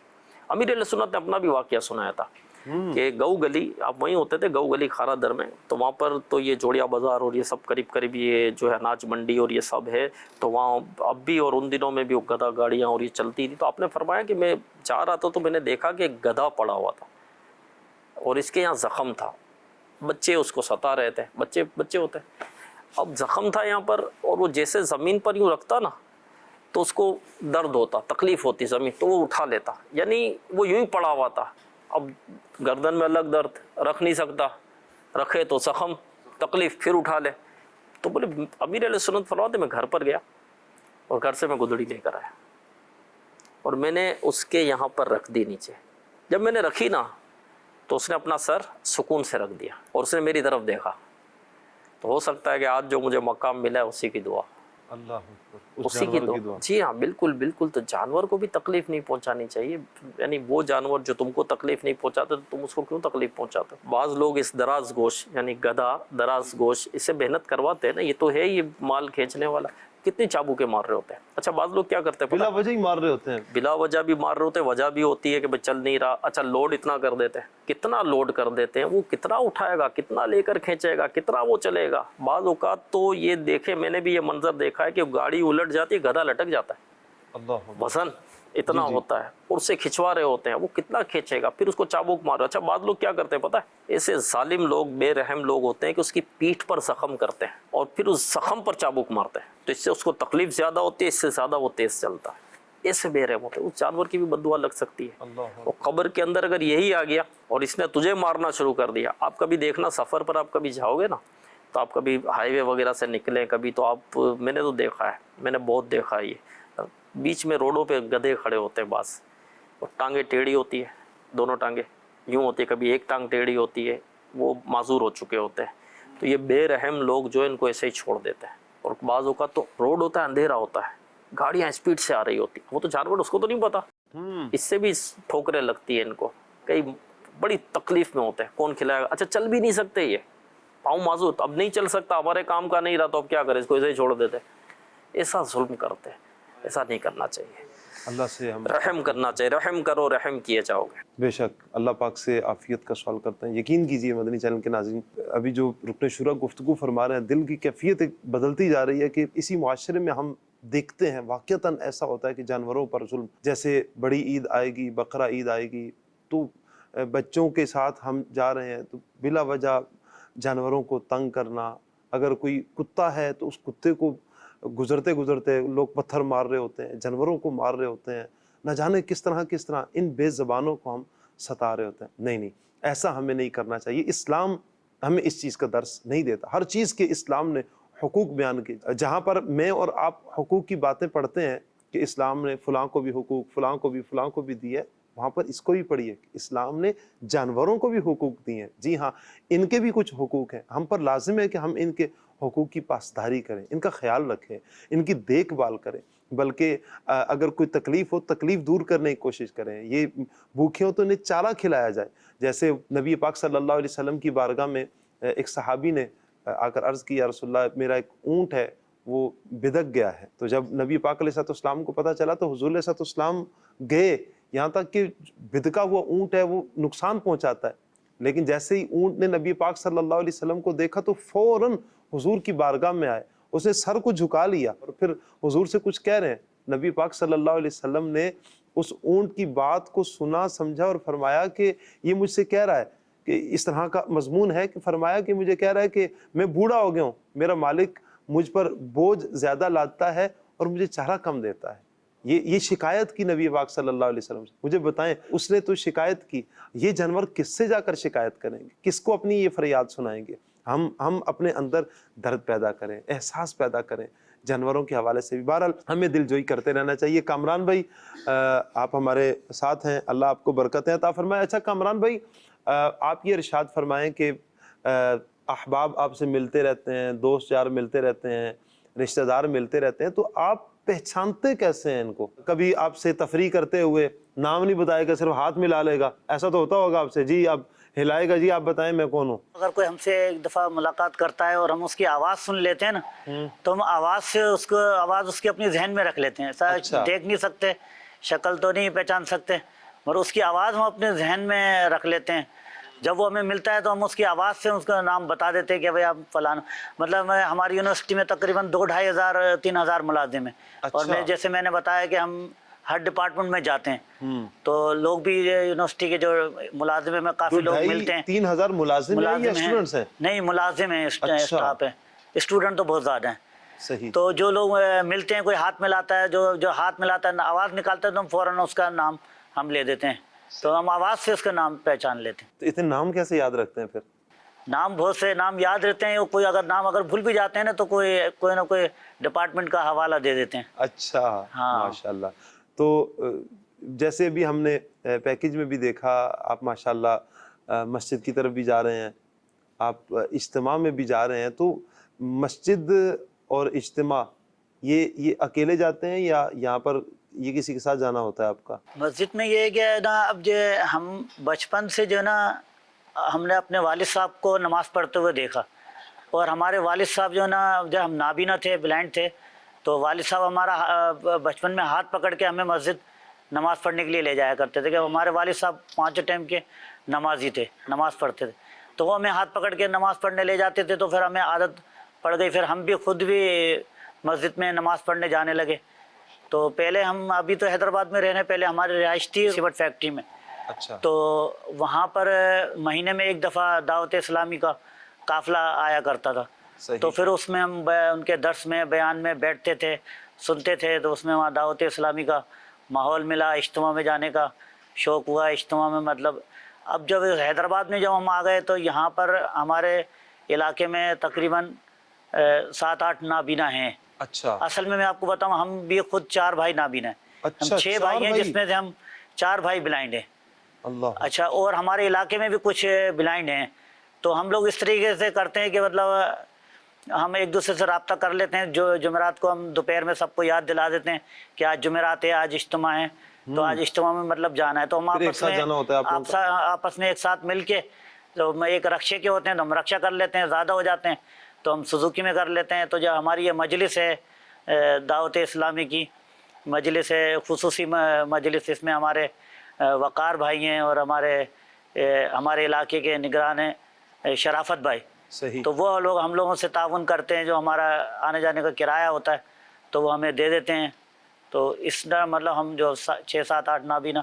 امیر علیہ سنت نے اپنا بھی واقعہ سنایا تھا کہ گو گلی، آپ وہیں ہوتے تھے گو گلی کھارا در میں، تو وہاں پر تو یہ جوڑیا بازار اور یہ سب قریب قریب یہ جو ہے اناج منڈی اور یہ سب ہے. تو وہاں اب بھی اور ان دنوں میں بھی وہ گدھا گاڑیاں اور یہ چلتی تھی. تو آپ نے فرمایا کہ میں جا رہا تھا تو میں نے دیکھا کہ ایک گدھا پڑا ہوا تھا اور اس کے یہاں زخم تھا، بچے اس کو ستا رہے تھے, بچے ہوتے ہیں. اب زخم تھا یہاں پر, اور وہ جیسے زمین پر یوں رکھتا نا تو اس کو درد ہوتا, تکلیف ہوتی زمین, تو وہ اٹھا لیتا, یعنی وہ یوں ہی پڑا ہوا تھا. اب گردن میں الگ درد, رکھ نہیں سکتا, رکھے تو زخم, تکلیف, پھر اٹھا لے. تو بولے امیر علیہ سنت فرماتے میں گھر پر گیا اور گھر سے میں گدڑی لے کر آیا اور میں نے اس کے یہاں پر رکھ دی نیچے. جب میں نے رکھی نا تو اس نے اپنا سر سکون سے رکھ دیا اور اس نے میری طرف دیکھا. تو ہو سکتا ہے کہ آج جو مجھے مقام ملا ہے اسی کی دعا, اللہ اکبر, اسی کی دعا. جی ہاں بالکل بالکل. تو جانور کو بھی تکلیف نہیں پہنچانی چاہیے, یعنی وہ جانور جو تم کو تکلیف نہیں پہنچاتے تو تم اس کو کیوں تکلیف پہنچاتے. بعض لوگ اس دراز گوشت یعنی گدھا دراز گوشت اس سے محنت کرواتے ہیں نا, یہ تو ہے یہ مال کھینچنے والا, کتنی چابوکے مار رہے ہوتے ہیں. اچھا بعض لوگ کیا کرتے ہیں, بلا وجہ ہی مار رہے ہوتے ہیں, بلا وجہ بھی مار رہے ہوتے ہیں, وجہ بھی ہوتی ہے کہ چل نہیں رہا. اچھا لوڈ اتنا کر دیتے ہیں, کتنا لوڈ کر دیتے ہیں, وہ کتنا اٹھائے گا, کتنا لے کر کھینچے گا, کتنا وہ چلے گا. بعض اوقات تو یہ دیکھے, میں نے بھی یہ منظر دیکھا ہے کہ گاڑی الٹ جاتی ہے, گدھا لٹک جاتا ہے, اللہ وزن اتنا ہوتا ہے, اور اسے کھنچوا رہے ہوتے ہیں, وہ کتنا کھینچے گا, پھر اس کو چابوک مارو. اچھا بعض لوگ کیا کرتے ہیں پتہ ہے, ایسے ظالم لوگ, بے رحم لوگ ہوتے ہیں کہ اس کی پیٹھ پر زخم کرتے ہیں اور پھر اس زخم پر چابوک مارتے ہیں, تو اس سے اس کو تکلیف زیادہ ہوتی ہے, اس سے زیادہ وہ تیز چلتا ہے. ایسے بے رحم ہوتے ہیں, اس جانور کی بھی بد دعا لگ سکتی ہے. اور قبر کے اندر اگر یہی آ گیا اور اس نے تجھے مارنا شروع کر دیا. آپ کبھی دیکھنا سفر پر آپ کبھی جاؤ گے نا, تو آپ کبھی ہائی وے وغیرہ سے نکلیں کبھی, تو آپ, میں نے تو دیکھا ہے, میں نے بہت دیکھا ہے, یہ بیچ میں روڈوں پہ گدھے کھڑے ہوتے ہیں بعض, اور ٹانگیں ٹیڑھی ہوتی ہے, دونوں ٹانگیں یوں ہوتی ہے, کبھی ایک ٹانگ ٹیڑھی ہوتی ہے, وہ معذور ہو چکے ہوتے ہیں. تو یہ بے رحم لوگ جو ان کو ایسے ہی چھوڑ دیتے ہیں. اور بعض اوقات تو روڈ ہوتا ہے, اندھیرا ہوتا ہے, گاڑیاں اسپیڈ سے آ رہی ہوتی, وہ تو جانور اس کو تو نہیں پتا, اس سے بھی ٹھوکریں لگتی ہیں ان کو, کئی بڑی تکلیف میں ہوتے ہیں. کون کھلائے گا. اچھا چل بھی نہیں سکتے, یہ پاؤں معذور, اب نہیں چل سکتا, ہمارے کام کا نہیں رہا, تو اب کیا کریں, اس کو ایسے ہی چھوڑ دیتے. ایسا ظلم کرتے ہیں, ایسا نہیں کرنا چاہیے. اللہ سے ہم رحم کرنا چاہیے, رحم کرو, رحم کیے جاؤ گے. بے شک اللہ پاک سے عافیت کا سوال کرتے ہیں. یقین کیجئے مدنی چینل کے ناظرین, ابھی جو رکن شورا گفتگو فرما رہے ہیں, دل کی کیفیت ایک بدلتی جا رہی ہے کہ اسی معاشرے میں ہم دیکھتے ہیں واقعتاً ایسا ہوتا ہے کہ جانوروں پر ظلم. جیسے بڑی عید آئے گی, بقرہ عید آئے گی, تو بچوں کے ساتھ ہم جا رہے ہیں تو بلا وجہ جانوروں کو تنگ کرنا. اگر کوئی کتا ہے تو اس کتے کو گزرتے گزرتے لوگ پتھر مار رہے ہوتے ہیں, جانوروں کو مار رہے ہوتے ہیں, نہ جانے کس طرح ان بے زبانوں کو ہم ستا رہے ہوتے ہیں. نہیں, ایسا ہمیں نہیں کرنا چاہیے. اسلام ہمیں اس چیز کا درس نہیں دیتا. ہر چیز کے اسلام نے حقوق بیان کیے. جہاں پر میں اور آپ حقوق کی باتیں پڑھتے ہیں کہ اسلام نے فلاں کو بھی حقوق, فلاں کو بھی دی ہے, وہاں پر اس کو بھی پڑھیے کہ اسلام نے جانوروں کو بھی حقوق دیے ہیں. جی ہاں, ان کے بھی کچھ حقوق ہیں, ہم پر لازم ہے کہ ہم ان کے حقوق کی پاسداری کریں, ان کا خیال رکھیں, ان کی دیکھ بھال کریں, بلکہ اگر کوئی تکلیف ہو, تکلیف دور کرنے کی کوشش کریں. یہ بھوکے ہو تو انہیں چارہ کھلایا جائے. جیسے نبی پاک صلی اللہ علیہ وسلم کی بارگاہ میں ایک صحابی نے آ کر عرض کی, یا رسول اللہ میرا ایک اونٹ ہے وہ بدک گیا ہے. تو جب نبی پاک علیہ السلام کو پتہ چلا تو حضور علیہ السلام گئے, یہاں تک کہ بدکا ہوا اونٹ ہے وہ نقصان پہنچاتا ہے, لیکن جیسے ہی اونٹ نے نبی پاک صلی اللہ علیہ وسلم کو دیکھا تو فوراً حضور کی بارگاہ میں آئے, اس نے سر کو جھکا لیا اور پھر حضور سے کچھ کہہ رہے ہیں. نبی پاک صلی اللہ علیہ وسلم نے اس اونٹ کی بات کو سنا, سمجھا اور فرمایا کہ یہ مجھ سے کہہ رہا ہے کہ اس طرح کا مضمون ہے, کہ فرمایا کہ مجھے کہہ رہا ہے کہ میں بوڑھا ہو گیا ہوں, میرا مالک مجھ پر بوجھ زیادہ لاتا ہے اور مجھے چارہ کم دیتا ہے. یہ شکایت کی نبی پاک صلی اللہ علیہ وسلم سے. مجھے بتائیں, اس نے تو شکایت کی, یہ جانور کس سے جا کر شکایت کریں گے, کس کو اپنی یہ فریاد سنائیں گے؟ ہم اپنے اندر درد پیدا کریں, احساس پیدا کریں جانوروں کے حوالے سے بھی. بہرحال ہمیں دل جوئی کرتے رہنا چاہیے. کامران بھائی آپ ہمارے ساتھ ہیں, اللہ آپ کو برکتیں عطا فرمائے. اچھا کامران بھائی, آپ یہ ارشاد فرمائیں کہ احباب آپ سے ملتے رہتے ہیں, دوست یار ملتے رہتے ہیں, رشتہ دار ملتے رہتے ہیں, تو آپ پہچانتے کیسے ہیں ان کو؟ کبھی آپ سے تفریح کرتے ہوئے نام نہیں بتائے گا, صرف ہاتھ ملا لے گا, ایسا تو ہوتا ہوگا آپ سے, جی آپ ہلائے گا, جی آپ بتائیں میں کون ہوں. اگر کوئی ہم سے ایک دفعہ ملاقات کرتا ہے اور ہم اس کی آواز سن لیتے ہیں نا, تو ہم آواز سے آواز اس کی اپنی ذہن میں رکھ لیتے ہیں. ایسا دیکھ نہیں سکتے, شکل تو نہیں پہچان سکتے, مگر اس کی آواز ہم اپنے ذہن میں رکھ لیتے ہیں. جب وہ ہمیں ملتا ہے تو ہم اس کی آواز سے اس کا نام بتا دیتے ہیں کہ بھائی آپ فلانا. مطلب ہماری یونیورسٹی میں تقریباً 2-2,500 3,000 ملازم ہیں, اور جیسے میں نے بتایا کہ ہم ہر ڈپارٹمنٹ میں جاتے ہیں، تو لوگ بھی یونیورسٹی کے جو ملازم میں کافی لوگ ملتے ہیں۔ 3000 ملازم ہیں یا اسٹوڈنٹس ہیں؟ نہیں، ملازم ہیں، اسٹاف ہے، اسٹوڈنٹ تو بہت زیادہ ہیں۔ صحیح۔ تو جو لوگ ملتے ہیں، کوئی ہاتھ ملاتا ہے، جو ہاتھ ملاتا ہے آواز نکالتا ہے تو ہم فوراً اس کا نام ہم لے دیتے ہیں، تو ہم آواز سے اس کا نام پہچان لیتے ہیں۔ تو اتنے نام کیسے یاد رکھتے ہیں پھر؟ نام بہت سے نام یاد رہتے ہیں، کوئی اگر نام اگر بھول بھی جاتے ہیں نا تو کوئی نہ کوئی ڈپارٹمنٹ کا حوالہ دے دیتے ہیں۔ اچھا، ہاں ماشاءاللہ۔ تو جیسے بھی ہم نے پیکج میں بھی دیکھا، آپ ماشاءاللہ مسجد کی طرف بھی جا رہے ہیں، آپ اجتماع میں بھی جا رہے ہیں، تو مسجد اور اجتماع یہ اکیلے جاتے ہیں یا یہاں پر یہ کسی کے ساتھ جانا ہوتا ہے آپ کا؟ مسجد میں یہ ہے کہ نا اب جو ہم بچپن سے جو ہے نا ہم نے اپنے والد صاحب کو نماز پڑھتے ہوئے دیکھا، اور ہمارے والد صاحب جو ہے نا جب ہم نابینا تھے، بلائنڈ تھے، تو والد صاحب ہمارا بچپن میں ہاتھ پکڑ کے ہمیں مسجد نماز پڑھنے کے لیے لے جایا کرتے تھے، کہ ہمارے والد صاحب 5 ٹائم کے نمازی تھے، نماز پڑھتے تھے، تو وہ ہمیں ہاتھ پکڑ کے نماز پڑھنے لے جاتے تھے، تو پھر ہمیں عادت پڑ گئی، پھر ہم بھی خود بھی مسجد میں نماز پڑھنے جانے لگے۔ تو پہلے ہم ابھی تو حیدرآباد میں رہنے، پہلے ہماری رہائش تھی سیمنٹ فیکٹری میں، اچھا، تو وہاں پر مہینے میں ایک دفعہ دعوت اسلامی کا قافلہ آیا کرتا تھا، تو پھر اس میں ہم ان کے درس میں بیان میں بیٹھتے تھے، سنتے تھے، تو اس میں وہاں دعوت اسلامی کا ماحول ملا، اجتماع میں جانے کا شوق ہوا، اجتماع میں مطلب اب جب حیدرآباد میں جب ہم آ گئے تو یہاں پر ہمارے علاقے میں تقریباً 7-8 نابینا ہیں۔ اچھا، اصل میں آپ کو بتاؤں، ہم بھی خود 4 بھائی نابینا ہیں، ہم 6 بھائی ہیں، جس میں سے ہم 4 بھائی بلائنڈ ہیں۔ اللہ، اچھا، اور ہمارے علاقے میں بھی کچھ بلائنڈ ہیں، تو ہم لوگ اس طریقے سے کرتے ہیں کہ مطلب ہم ایک دوسرے سے رابطہ کر لیتے ہیں، جو جمعرات کو ہم دوپہر میں سب کو یاد دلا دیتے ہیں کہ آج جمعرات ہے، آج اجتماع ہے، تو آج اجتماع میں مطلب جانا ہے، تو ہم آپس میں ایک ساتھ مل کے، تو ایک رکشے کے ہوتے ہیں تو ہم رکشہ کر لیتے ہیں، زیادہ ہو جاتے ہیں تو ہم سوزوکی میں کر لیتے ہیں۔ تو جو ہماری یہ مجلس ہے دعوت اسلامی کی مجلس ہے، خصوصی مجلس، اس میں ہمارے وقار بھائی ہیں اور ہمارے علاقے کے نگران ہیں شرافت بھائی، صحیح، تو وہ لوگ ہم لوگوں سے تعاون کرتے ہیں، جو ہمارا آنے جانے کا کرایہ ہوتا ہے تو وہ ہمیں دے دیتے ہیں۔ تو اس طرح مطلب ہم جو 6-7-8 نابینا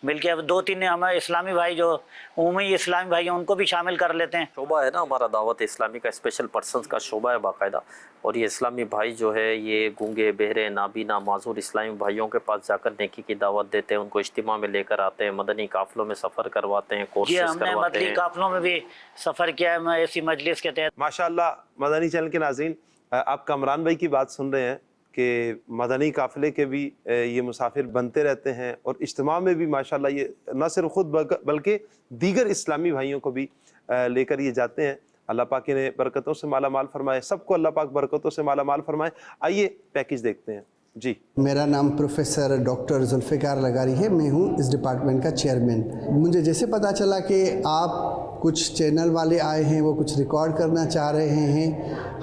مل کے، اب 2-3 ہمارے اسلامی بھائی جو عمومی اسلامی بھائی ہیں ان کو بھی شامل کر لیتے ہیں۔ شعبہ ہے نا ہمارا دعوت اسلامی کا، اسپیشل پرسنز کا شعبہ ہے باقاعدہ، اور یہ اسلامی بھائی جو ہے یہ گونگے، بہرے، نابینا، معذور اسلامی بھائیوں کے پاس جا کر نیکی کی دعوت دیتے ہیں، ان کو اجتماع میں لے کر آتے ہیں، مدنی قافلوں میں سفر کرواتے ہیں، کورسز ہم نے کرواتے مدنی ہیں۔ قافلوں میں بھی سفر کیا ہے ایسی مجلس کے تحت۔ ماشاءاللہ۔ مدنی چینل کے ناظرین، آپ کامران بھائی کی بات سن رہے ہیں کہ مدنی قافلے کے بھی یہ مسافر بنتے رہتے ہیں، اور اجتماع میں بھی ماشاءاللہ یہ نہ صرف خود بلکہ دیگر اسلامی بھائیوں کو بھی لے کر یہ جاتے ہیں۔ اللہ پاک نے برکتوں سے مالا مال فرمائے، سب کو اللہ پاک برکتوں سے مالا مال فرمائے۔ آئیے پیکج دیکھتے ہیں۔ جی، میرا نام پروفیسر ڈاکٹر ذوالفقار لغاری ہے، میں ہوں اس ڈپارٹمنٹ کا چیئرمین۔ مجھے جیسے پتہ چلا کہ آپ کچھ چینل والے آئے ہیں، وہ کچھ ریکارڈ کرنا چاہ رہے ہیں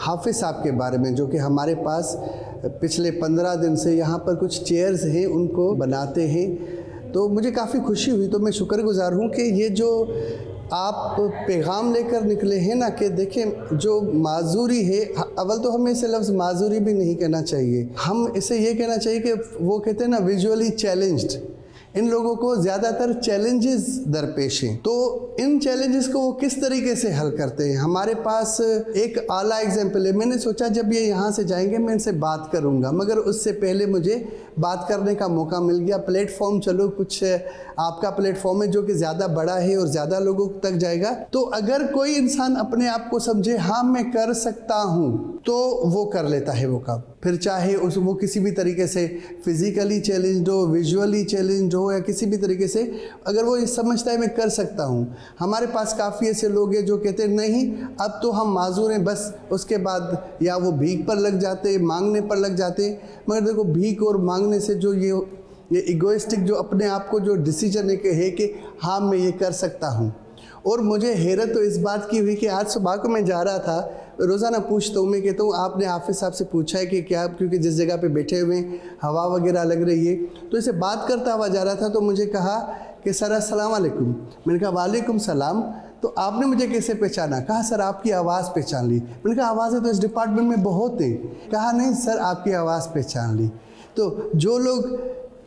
حافظ صاحب کے بارے میں، جو کہ ہمارے پاس پچھلے 15 دن سے یہاں پر کچھ چیئرز ہیں ان کو بناتے ہیں، تو مجھے کافی خوشی ہوئی۔ تو میں شکر گزار ہوں کہ یہ جو آپ پیغام لے کر نکلے ہیں نا، کہ دیکھیں جو معذوری ہے، اول تو ہمیں اسے لفظ معذوری بھی نہیں کہنا چاہیے، ہم اسے یہ کہنا چاہیے کہ وہ کہتے ہیں نا ویژولی چیلنجڈ، ان لوگوں کو زیادہ تر چیلنجز درپیش ہیں، تو ان چیلنجز کو وہ کس طریقے سے حل کرتے ہیں۔ ہمارے پاس ایک اعلیٰ ایگزامپل ہے، میں نے سوچا جب یہ یہاں سے جائیں گے میں ان سے بات کروں گا، مگر اس سے پہلے مجھے بات کرنے کا موقع مل گیا۔ پلیٹ فارم چلو کچھ آپ کا پلیٹ فارم ہے جو کہ زیادہ بڑا ہے اور زیادہ لوگوں تک جائے گا، تو اگر کوئی انسان اپنے آپ کو سمجھے ہاں میں کر سکتا ہوں تو وہ کر لیتا ہے وہ کام، پھر چاہے وہ کسی بھی طریقے سے فزیکلی چیلنجڈ ہو، ویژولی چیلنجڈ ہو، یا کسی بھی طریقے سے، اگر وہ یہ سمجھتا ہے میں کر سکتا ہوں۔ ہمارے پاس کافی ایسے لوگ ہیں جو کہتے ہیں نہیں اب تو ہم معذور ہیں، بس اس کے بعد یا وہ بھیک پر لگ جاتے، مانگنے پر لگ جاتے۔ مگر دیکھو بھیک اور مانگنے سے جو یہ ایگوئسٹک جو اپنے آپ کو جو ڈیسیجن ہے کہ ہاں میں یہ کر سکتا ہوں۔ اور مجھے حیرت تو اس بات کی ہوئی کہ آج صبح کو میں جا رہا تھا، روزانہ پوچھتا ہوں، میں کہتا ہوں آپ نے حافظ صاحب سے پوچھا ہے کہ کیا، کیونکہ جس جگہ پہ بیٹھے ہوئے ہیں ہوا وغیرہ لگ رہی ہے، تو اسے بات کرتا ہوا جا رہا تھا، تو مجھے کہا کہ سر السلام علیکم۔ میں نے کہا وعلیکم السلام۔ تو آپ نے مجھے کیسے پہچانا؟ کہا سر آپ کی آواز پہچان لی۔ میں نے کہا آوازیں تو اس ڈپارٹمنٹ میں بہت ہیں۔ کہا نہیں سر آپ کی آواز پہچان لی۔ تو جو لوگ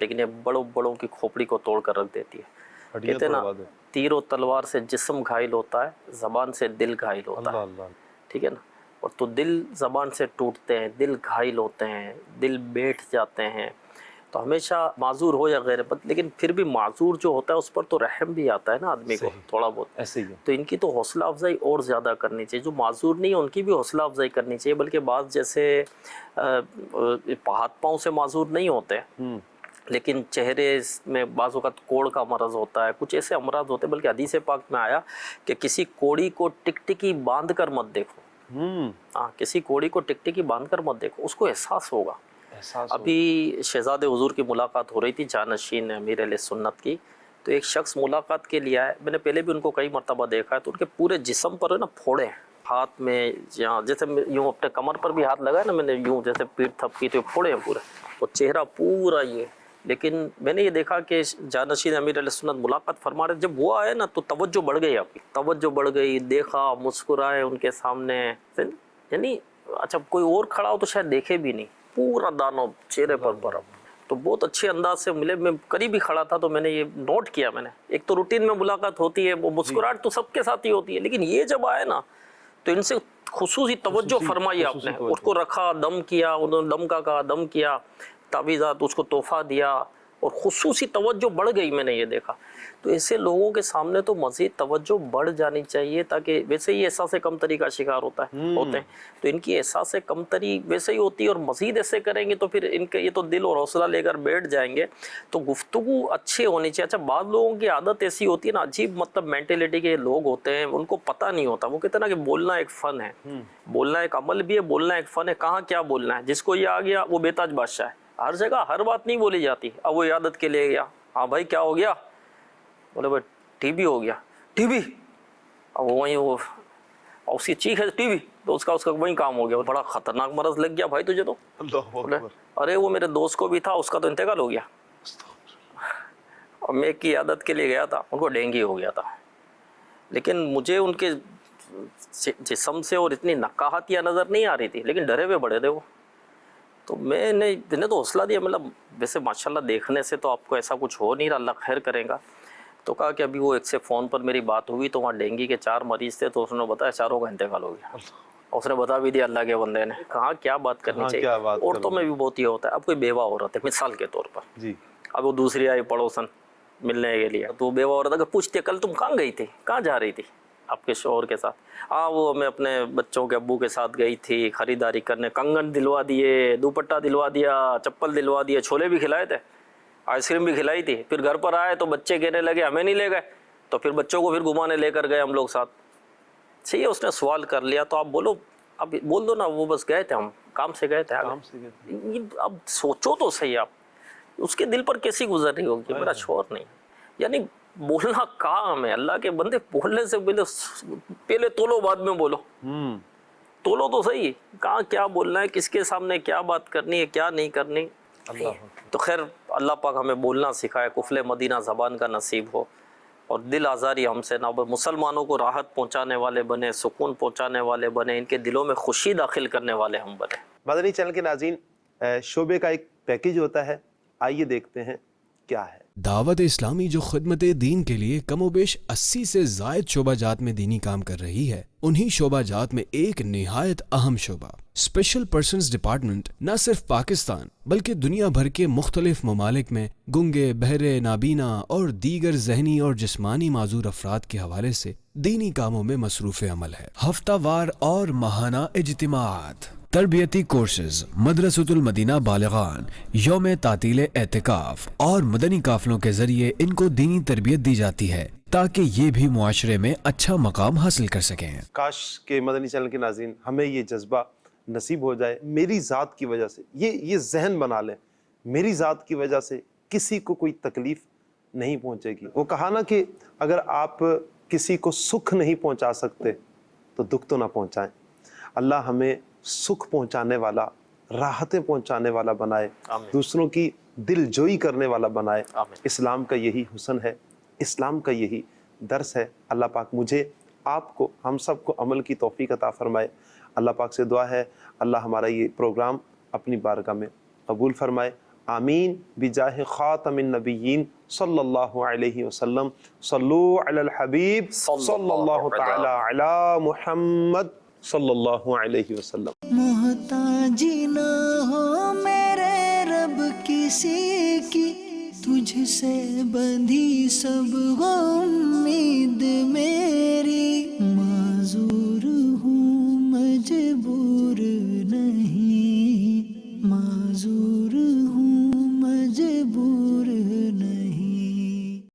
لیکن یہ بڑوں بڑوں کی کھوپڑی کو توڑ کر رکھ دیتی ہے. کہتے ہیں نا تیر و تلوار سے جسم گھائل ہوتا ہے, زبان سے دل گھائل ہوتا ہے. ٹھیک ہے نا. اور تو دل زبان سے ٹوٹتے ہیں, دل گھائل ہوتے ہیں, دل بیٹھ جاتے ہیں. تو ہمیشہ معذور ہو یا غیر بد, لیکن پھر بھی معذور جو ہوتا ہے اس پر تو رحم بھی آتا ہے نا آدمی کو تھوڑا بہت. ایسے ہی تو ان کی تو حوصلہ افزائی اور زیادہ کرنی چاہیے. جو معذور نہیں ہے ان کی بھی حوصلہ افزائی کرنی چاہیے. بلکہ بعض جیسے ہاتھ پاؤں سے معذور نہیں ہوتے, لیکن چہرے میں بعض اوقات کوڑ کا مرض ہوتا ہے, کچھ ایسے امراض ہوتے ہیں. بلکہ حدیث پاک میں آیا کہ کسی کوڑی کو ٹکٹکی باندھ کر مت دیکھو. ہاں, کسی کوڑی کو ٹکٹکی باندھ کر مت دیکھو, اس کو احساس ہوگا. ابھی شہزاد حضور کی ملاقات ہو رہی تھی جانشین امیر علیہ سنت کی, تو ایک شخص ملاقات کے لیے آئے. میں نے پہلے بھی ان کو کئی مرتبہ دیکھا ہے, تو ان کے پورے جسم پر نا پھوڑے ہیں, ہاتھ میں یہاں جیسے یوں اپنے کمر پر بھی ہاتھ لگایا نا میں نے, یوں جیسے پیٹھ تھپکی تو پھوڑے ہیں پورے, اور چہرہ پورا یہ. لیکن میں نے یہ دیکھا کہ جانشین امیر علیہ سنت ملاقات فرما رہے, جب وہ آئے نا تو توجہ بڑھ گئی, آپ کی توجہ بڑھ گئی. دیکھا, مسکرائے ان کے سامنے, یعنی اچھا کوئی اور کھڑا ہو تو شاید دیکھے بھی نہیں, پورا دانو چہرے پر برف. تو بہت اچھے انداز سے ملے. میں قریب ہی کھڑا تھا تو میں نے یہ نوٹ کیا. میں نے ایک تو روٹین میں ملاقات ہوتی ہے, وہ مسکراہٹ تو سب کے ساتھ ہی ہوتی ہے, لیکن یہ جب آئے نا تو ان سے خصوصی توجہ فرمائی آپ نے. اس کو رکھا, دم کیا, انہوں نے دم کا کہا, دم کیا, تعویذات اس کو تحفہ دیا, اور خصوصی توجہ بڑھ گئی. میں نے یہ دیکھا. تو ایسے لوگوں کے سامنے تو مزید توجہ بڑھ جانی چاہیے, تاکہ ویسے ہی احساس کمتری کا شکار ہوتے ہیں, تو ان کی احساس کمتری ویسے ہی ہوتی ہے. اور مزید ایسے کریں گے تو پھر ان کے یہ تو دل اور حوصلہ لے کر بیٹھ جائیں گے. تو گفتگو اچھی ہونی چاہیے. اچھا بعض لوگوں کی عادت ایسی ہوتی ہے نا, عجیب مطلب مینٹلٹی کے لوگ ہوتے ہیں, ان کو پتہ نہیں ہوتا. وہ کہتے ہیں نا کہ بولنا ایک فن ہے, بولنا ایک عمل بھی ہے, بولنا ایک فن ہے. کہاں کیا بولنا ہے, جس کو یہ آ گیا وہ بے تاج بادشاہ ہے. ہر جگہ ہر بات نہیں بولی جاتی. اب وہ عادت کے لے گیا, ہاں بھائی کیا ہو گیا, بولے بھائی ٹی بی ہو گیا. ٹی بی, اب وہیں وہ اسی چیخ ہے ٹی بی, تو اس کا وہیں کام ہو گیا. بڑا خطرناک مرض لگ گیا بھائی تجھے تو. ارے وہ میرے دوست کو بھی تھا, اس کا تو انتقال ہو گیا. اور میں کی عادت کے لیے گیا تھا, ان کو ڈینگی ہو گیا تھا. لیکن مجھے ان کے جسم سے اور اتنی نقاہتیاں نظر نہیں آ رہی تھی, لیکن ڈرے ہوئے بڑے تھے وہ. تو میں نے تو حوصلہ دیا, مطلب ویسے ماشاءاللہ دیکھنے سے تو آپ کو ایسا کچھ ہو نہیں رہا, اللہ خیر کرے گا. تو کہا کہ ابھی وہ ایک سے فون پر میری بات ہوئی, تو وہاں ڈینگی کے 4 مریض تھے, تو اس نے بتایا چاروں کا انتقال ہو گیا. اس نے بتا بھی دیا اللہ کے بندے نے. کہاں کیا بات کرنی چاہیے. عورتوں میں بھی بہت یہ ہوتا ہے. اب کوئی بیوہ عورت ہے مثال کے طور پر, اب وہ دوسری آئی پڑوسن ملنے کے لیے, تو بیوہ عورت اگر پوچھتے کل تم کہاں گئی تھی, کہاں جا رہی تھی آپ کے شوہر کے ساتھ, ہاں وہ میں اپنے بچوں کے ابو کے ساتھ گئی تھی خریداری کرنے, کنگن دلوا دیے, دوپٹہ دلوا دیا, چپل دلوا دیے, چھولے بھی کھلائے تھے, آئس کریم بھی کھلائی تھی. پھر گھر پر آئے تو بچے کہنے لگے ہمیں نہیں لے گئے, تو پھر بچوں کو پھر گھمانے لے کر گئے ہم لوگ ساتھ. صحیح ہے, اس نے سوال کر لیا. تو آپ بولو, اب بول دو نا وہ بس گئے تھے, ہم کام سے گئے تھے. اب سوچو تو صحیح, آپ اس کے دل پر کیسی گزر رہی ہوگی, میرا شوہر نہیں. یعنی بولنا کام ہے, اللہ کے بندے بولنے سے پہلے تولو بعد میں بولو. تولو تو صحیح, کہاں کیا بولنا ہے, کس کے سامنے کیا بات کرنی ہے, کیا نہیں کرنی. تو خیر اللہ پاک ہمیں بولنا سکھائے, قفل مدینہ زبان کا نصیب ہو, اور دل آزاری ہم سے نہ ہو. مسلمانوں کو راحت پہنچانے والے بنے, سکون پہنچانے والے بنے, ان کے دلوں میں خوشی داخل کرنے والے ہم بنے. مدنی چینل کے ناظرین, شعبے کا ایک پیکیج ہوتا ہے, آئیے دیکھتے ہیں کیا ہے. دعوت اسلامی جو خدمت دین کے لیے کم و بیش 80 سے زائد شعبہ جات میں دینی کام کر رہی ہے, انہی شعبہ جات میں ایک نہایت اہم شعبہ اسپیشل پرسنز ڈپارٹمنٹ نہ صرف پاکستان بلکہ دنیا بھر کے مختلف ممالک میں گنگے, بہرے, نابینا اور دیگر ذہنی اور جسمانی معذور افراد کے حوالے سے دینی کاموں میں مصروف عمل ہے. ہفتہ وار اور ماہانہ اجتماعات, تربیتی کورسز, مدرسۃ المدینہ بالغان, یوم تعطیل اعتکاف اور مدنی قافلوں کے ذریعے ان کو دینی تربیت دی جاتی ہے تاکہ یہ بھی معاشرے میں اچھا مقام حاصل کر سکیں. کاش کہ مدنی چینل کے ناظرین ہمیں یہ جذبہ نصیب ہو جائے. میری ذات کی وجہ سے یہ ذہن بنا لیں, میری ذات کی وجہ سے کسی کو کوئی تکلیف نہیں پہنچے گی. وہ کہا نا کہ اگر آپ کسی کو سکھ نہیں پہنچا سکتے تو دکھ تو نہ پہنچائیں. اللہ ہمیں سکھ پہنچانے والا, راحتیں پہنچانے والا بنائے, دوسروں کی دل جوئی کرنے والا بنائے. اسلام کا یہی حسن ہے, اسلام کا یہی درس ہے. اللہ پاک مجھے, آپ کو, ہم سب کو عمل کی توفیق عطا فرمائے. اللہ پاک سے دعا ہے اللہ ہمارا یہ پروگرام اپنی بارگاہ میں قبول فرمائے. آمین بجاہ خاتم النبیین صلی اللہ علیہ وسلم. صلو علی الحبیب صلی اللہ تعالی علی محمد صلی اللہ علیہ وسلم. محتاجی نہ ہو میرے رب کسی کی، تجھ سے بندھی سب امید میری.